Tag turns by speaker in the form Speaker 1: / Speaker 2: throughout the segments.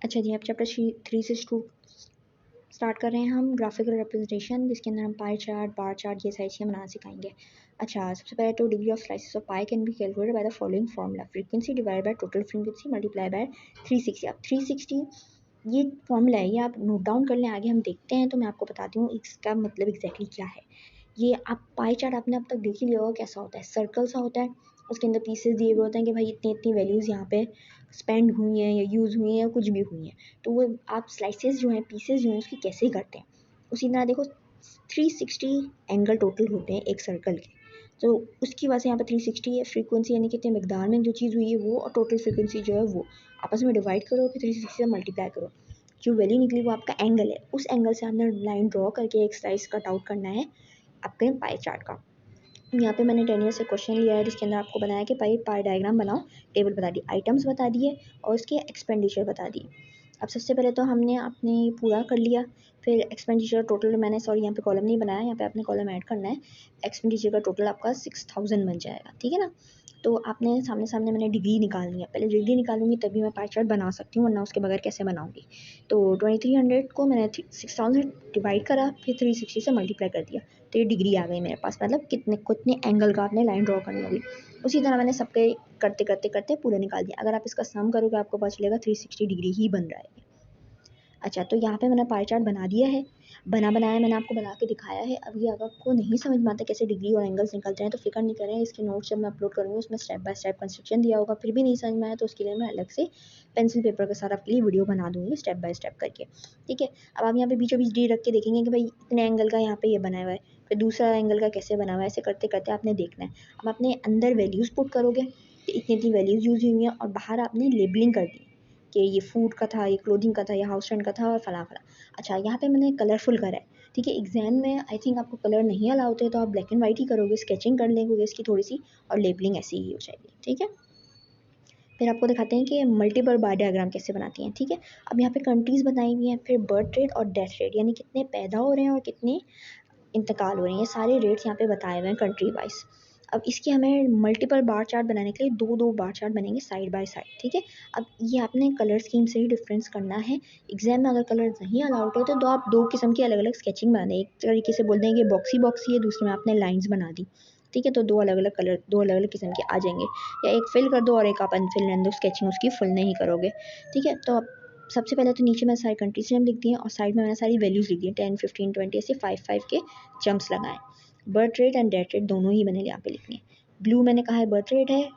Speaker 1: अच्छा जी, आप चैप्टर 3 से स्टार्ट कर रहे हैं हम ग्राफिकल रिप्रेजेंटेशन, जिसके अंदर हम पाई चार्ट, बार चार्ट, ये सारी चीज़ें बनाना सिखाएंगे। अच्छा, सबसे पहले तो degree of slices of pi can be calculated by the following formula, frequency divide by total frequency multiply by 360। अब 360 ये फॉर्मूला है, ये आप नोट डाउन कर लें, आगे हम देखते हैं तो मैं आपको बताती हूँ इसका मतलब एग्जैक्टली क्या है। ये आप पाई चार्ट आपने अब तक देख ही लिया होगा कैसा होता है, सर्कल सा होता है, उसके अंदर पीसेस दिए हुए होते हैं कि भाई इतनी इतनी वैल्यूज़ यहाँ पे स्पेंड हुई हैं या यूज़ हुई हैं या कुछ भी हुई हैं, तो वो आप स्लाइसेस जो हैं, पीसेस जो हैं, उसकी कैसे करते हैं। उसी तरह देखो 360 एंगल टोटल होते हैं एक सर्कल के, तो उसकी वजह से यहाँ पर 360 है। फ्रीक्वेंसी यानी कितने मकदार में जो चीज़ हुई है वो, और टोटल फ्रीक्वेंसी जो है वो आपस में डिवाइड करो, फिर 360 से मल्टीप्लाई करो, जो वैल्यू निकली वो आपका एंगल है। उस एंगल से आपने लाइन ड्रॉ करके एक स्लाइस कट आउट करना है आपके पाई चार्ट का। यहाँ पे मैंने 10 ईयर से क्वेश्चन लिया है, जिसके अंदर आपको बनाया कि पाई डायग्राम बनाओ, टेबल बता दी, आइटम्स बता दिए और उसके एक्सपेंडिचर बता दिए। अब सबसे पहले तो हमने अपने पूरा कर लिया, फिर एक्सपेंडिचर टोटल मैंने, सॉरी यहाँ पे कॉलम नहीं बनाया, यहाँ पे आपने कॉलम ऐड करना है। एक्सपेंडिचर का टोटल आपका 6000 बन जाएगा, ठीक है ना। तो आपने सामने सामने मैंने डिग्री निकालनी है, पहले डिग्री निकालूंगी तभी मैं पाई चार्ट बना सकती हूँ, वरना उसके बगैर कैसे बनाऊंगी। तो 2300 को मैंने 6000 डिवाइड करा, फिर 360 से मल्टीप्लाई कर दिया, तो ये डिग्री आ गई मेरे पास, मतलब कितने कितने एंगल का आपने लाइन ड्रॉ करनी होगी। उसी तरह मैंने सबके करते करते करते पूरे निकाल दिया। अगर आप इसका सम करोगे आपको पता चलेगा 360 डिग्री ही बन रहा है। अच्छा, तो यहाँ पे मैंने पाई चार्ट बना दिया है, बनाया मैंने आपको बना के दिखाया है। अब ये अगर आपको नहीं समझ में आता कैसे डिग्री और एंगल्स निकलते हैं तो फिक्र नहीं करें, इसके नोट्स जब मैं अपलोड करूँगी उसमें स्टेप बाय स्टेप कंस्ट्रक्शन दिया होगा। फिर भी नहीं समझ में आया तो उसके लिए मैं अलग से पेंसिल पेपर के साथ आपके लिए वीडियो बना दूँगी स्टेप बाय स्टेप करके, ठीक है। अब आप यहाँ पे बीचों बीच डी रख के देखेंगे कि भाई इतने एंगल का यहाँ पे ये बना हुआ है, फिर दूसरा एंगल का कैसे बना हुआ है, ऐसे करते करते आपने देखना है। अब आपने अंदर वैल्यूज़ पुट करोगे कि इतनी इतनी वैल्यूज़ यूज़ हुई हैं, और बाहर आपने लेबलिंग कर दी कि ये फूड का था, ये क्लोथिंग का था, ये हाउस रेंट का था और फला फला। अच्छा, यहाँ पे मैंने कलरफुल करा है, ठीक है। एग्जाम में आई थिंक आपको कलर नहीं अलाउ होते, तो आप ब्लैक एंड वाइट ही करोगे, स्केचिंग कर लेंगे इसकी थोड़ी सी, और लेबलिंग ऐसी ही हो जाएगी, ठीक है। फिर आपको दिखाते हैं कि मल्टीपल बार डायग्राम कैसे बनाती हैं, ठीक है। अब यहाँ पे कंट्रीज़ बताई हुई हैं, फिर बर्थ रेट और डेथ रेट, यानी कितने पैदा हो रहे हैं और कितने इंतकाल हो रही हैं, ये सारे रेट्स यहाँ पे बताए हुए हैं कंट्री वाइज। अब इसके हमें मल्टीपल बार चार्ट बनाने के लिए दो दो बार चार्ट बनेंगे साइड बाय साइड, ठीक है। अब ये आपने कलर स्कीम से ही डिफरेंस करना है। एग्जाम में अगर कलर नहीं अलाउड होते तो आप दो किस्म की अलग अलग स्केचिंग बना दें, एक तरीके से बोल दें कि बॉक्सी बॉक्सी है, दूसरे में आपने लाइन्स बना दी, ठीक है। तो दो अलग अलग कलर, दो अलग अलग किस्म के आ जाएंगे, या एक फिल कर दो और एक आप अनफिल रहने दो, स्केचिंग उसकी फुल नहीं करोगे, ठीक है। तो अब सबसे पहले तो नीचे मैंने सारी कंट्रीज नेम लिख दिए और साइड में मैंने सारी वैल्यूज़ लिख दी, 10, 15, 20 ऐसे 5 के जंप्स लगाएं। Birth rate and death rate दोनों ही मैंने यहाँ पे लिखनी है। ब्लू मैंने कहा है बर्थ रेट है,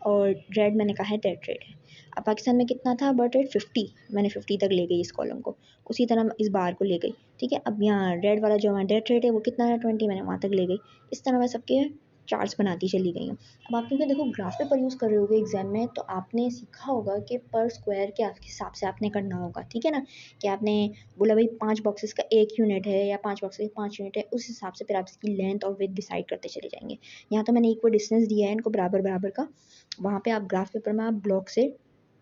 Speaker 1: और रेड मैंने कहा है डेथ रेट है। अब पाकिस्तान में कितना था बर्थ रेट, 50, मैंने 50 तक ले गई इस कॉलम को, उसी तरह मैं इस बार को ले गई, ठीक है। अब यहाँ रेड वाला जो हमारा डेथ रेट है वो कितना है, 20, मैंने वहाँ तक ले गई। इस तरह मैं सबके चार्ट्स बनाती चली गई हूँ। अब आप क्योंकि देखो ग्राफ पेपर यूज़ कर रहे होगे एग्जाम में, तो आपने सीखा होगा कि पर स्क्वायर के हिसाब से आपने करना होगा, ठीक है ना। कि आपने बोला भाई 5 बॉक्सेस का 1 यूनिट है या 5 बॉक्सेस का 5 यूनिट है, उस हिसाब से फिर आप इसकी लेंथ और विड्थ डिसाइड करते चले जाएंगे। यहाँ तो मैंने इक्वल डिस्टेंस दिया है इनको बराबर बराबर का, वहाँ पे आप ग्राफ पेपर में आप ब्लॉक से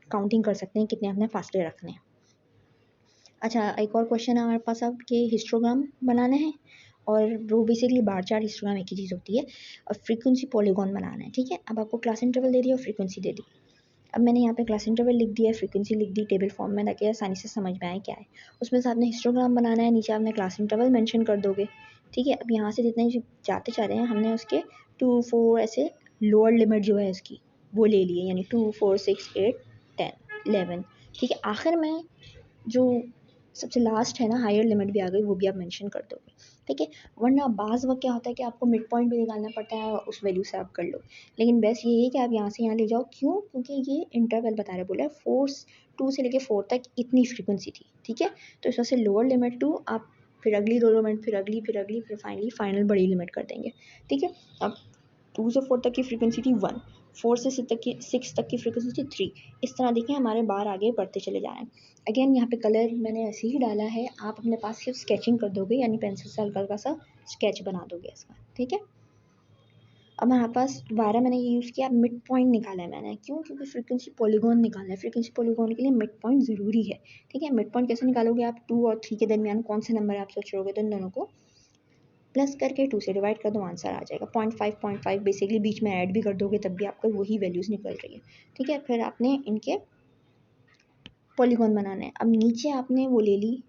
Speaker 1: काउंटिंग कर सकते हैं कितने आपने फासले रखने हैं। अच्छा, एक और क्वेश्चन है हमारे पास अब कि हिस्टोग्राम बनाना है, और वो बेसिकली बार चार्ट हिस्टोग्राम एक ही चीज़ होती है, और फ्रीक्वेंसी पॉलीगॉन बनाना है, ठीक है। अब आपको क्लास इंटरवल दे दी और फ्रीक्वेंसी दे दी। अब मैंने यहाँ पे क्लास इंटरवल लिख दिया है, फ्रीक्वेंसी लिख दी टेबल फॉर्म में, ताकि आसानी से समझ में आए क्या है। उसमें से आपने हिस्टोग्राम बनाना है, नीचे आपने क्लास इंटरवल मेंशन कर दोगे, ठीक है। अब यहाँ से जितने जाते जा रहे हैं हमने उसके 2, 4 ऐसे लोअर लिमिट जो है उसकी वो ले लिए, यानी 2, 4, 6, 8, 10, 11, ठीक है। आखिर में जो सबसे लास्ट है ना हायर लिमिट भी आ गई, वो भी आप मेंशन कर दोगे, ठीक है। वरना बाज़ वक्त क्या होता है कि आपको मिड पॉइंट भी निकालना पड़ता है और उस वैल्यू से आप कर लो, लेकिन बेस्ट ये है कि आप यहाँ से यहाँ ले जाओ। क्यों? क्योंकि ये इंटरवल बता रहे, बोला 4 से लेके 4 तक इतनी फ्रीक्वेंसी थी, ठीक है। तो इस वजह से लोअर लिमिट 2, आप फिर अगली दो लिमिट, फिर अगली, फिर अगली, फिर फाइनल बड़ी लिमिट कर देंगे, ठीक है। अब 2 से 4 तक की फ्रीक्वेंसी थी 1, 4 से 6 तक की फ्रीक्वेंसी थी 3। इस तरह देखें हमारे बार आगे बढ़ते चले जा रहे हैं। अगेन यहाँ पे कलर मैंने ऐसे ही डाला है, आप अपने पास सिर्फ स्केचिंग कर दोगे, यानी पेंसिल से हल्का हल्का सा स्केच बना दोगे इसका, ठीक है। अब हमारे पास दोबारा मैंने ये यूज़ किया, मिड पॉइंट निकाला है मैंने, क्यों? क्योंकि फ्रीक्वेंसी पॉलीगॉन निकालना है, फ्रीक्वेंसी पॉलीगॉन के लिए मिड पॉइंट ज़रूरी है, ठीक है। मिड पॉइंट कैसे निकालोगे आप? 2 और 3 के दरमियान कौन से नंबर आप सोच रहे होगे, तो इन दोनों को प्लस करके 2 से डिवाइड कर दो, आंसर आ जाएगा 0.5 बेसिकली, बीच में ऐड भी कर दोगे तब भी आपको वही वैल्यूज़ निकल रही है, ठीक है। फिर आपने इनके पॉलीगॉन बनाना है। अब नीचे आपने वो ले ली,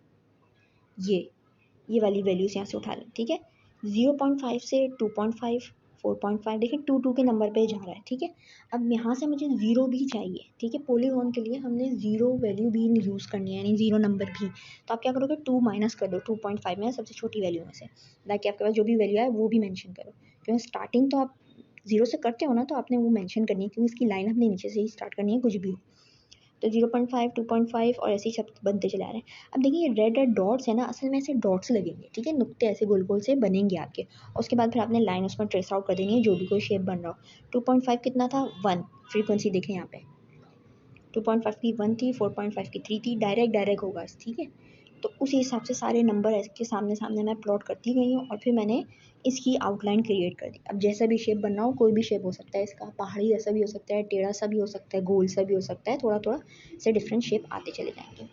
Speaker 1: ये वाली वैल्यूज यहाँ से उठा लें, ठीक है। 0.5 से 2.5, 4.5, देखिए 2 के नंबर पे जा रहा है, ठीक है। अब यहाँ से मुझे 0 भी चाहिए, ठीक है। पॉलीगॉन के लिए हमने 0 वैल्यू भी यूज़ करनी है, यानी 0 नंबर भी। तो आप क्या करोगे, 2 माइनस कर दो 2.5 में, सबसे छोटी वैल्यू में से, ताकि आपके पास जो भी वैल्यू है वो भी मेंशन करो, क्योंकि स्टार्टिंग तो आप 0 से करते हो ना, तो आपने वो मेंशन करनी है, क्योंकि इसकी लाइन अपने नीचे से ही स्टार्ट करनी है, कुछ भी हो। तो 0.5, 2.5 और ऐसे ही शब्द बनते चले आ रहे हैं। अब देखिए ये रेड रेड डॉट्स है ना, असल में ऐसे डॉट्स लगेंगे, ठीक है, नुक्ते ऐसे गोल गोल से बनेंगे आपके। और उसके बाद फिर आपने लाइन उसमें ट्रेस आउट कर देनी है, जो भी कोई शेप बन रहा हो। 2.5 कितना था, 1, फ्रीक्वेंसी देखें यहाँ पे, 2.5 की 1 थी, 4.5 की 3 थी, डायरेक्ट होगा, ठीक है। तो उसी हिसाब से सारे नंबर इसके सामने सामने मैं प्लॉट करती गई हूँ, और फिर मैंने इसकी आउटलाइन क्रिएट कर दी। अब जैसा भी शेप बनना हो, कोई भी शेप हो सकता है इसका, पहाड़ी जैसा भी हो सकता है, टेढ़ा सा भी हो सकता है, गोल सा भी हो सकता है, थोड़ा थोड़ा से डिफरेंट शेप आते चले जाएंगे।